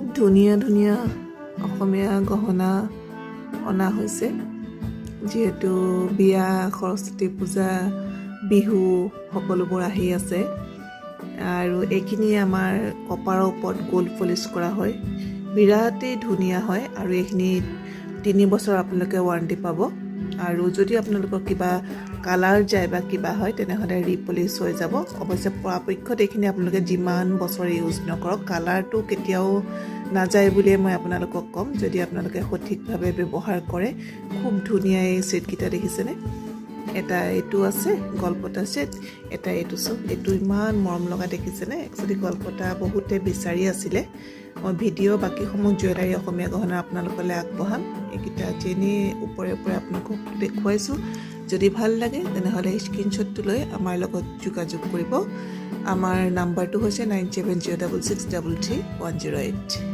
খুব ধুনীয়া ধুনীয়া অসমীয়া গহনা অনা হৈছে যেহেতু বিয়া সৰস্বতী পূজা বিহু সকলোবোৰ আহি আছে আৰু এইখিনি আমাৰ কপাৰৰ ওপৰত গোল্ড পলিশ কৰা হয় বিৰাটেই ধুনীয়া হয় আৰু এইখিনি 3 বছৰ আপোনালোকে ৱাৰেণ্টি পাব আৰু যদি আপোনালোকৰ কিবা কালাৰ যায় বা কিবা হয় তেনেহলে ৰিপলিশ হৈ যাব অৱশ্যে পৰাপক্ষত এইখিনি আপোনালোকে যিমান বছৰ ইউজ নকৰক কালাৰটো কেতিয়াও নাযায় বুলি মই আপোনালোকক কম যদি আপোনালোকে সঠিকভাৱে ব্যৱহাৰ কৰে খুব ধুনীয়া এই সেটকিটা দেখিছেনে এটা এটো আছে গলপতা সেট এটা এটো সব এটো ইমান মৰম লগা দেখিছেনে একচুয়ালি গলপতা বহুতে বিচাৰি আছিল মই ভিডিও বাকি সমূহ জুৱেলাৰী অসমীয়া গহনা আপোনালোকলৈ আগবঢ়াম এইকিটা যেনে ওপৰে ওপৰে আপোনালোকক দেখুৱাইছো যদি ভাল লাগে তেনেহলে স্ক্ৰিনশ্বটটো লৈ আমাৰ লগত যোগাযোগ কৰিব আমাৰ নাম্বাৰটো হৈছে 9706633108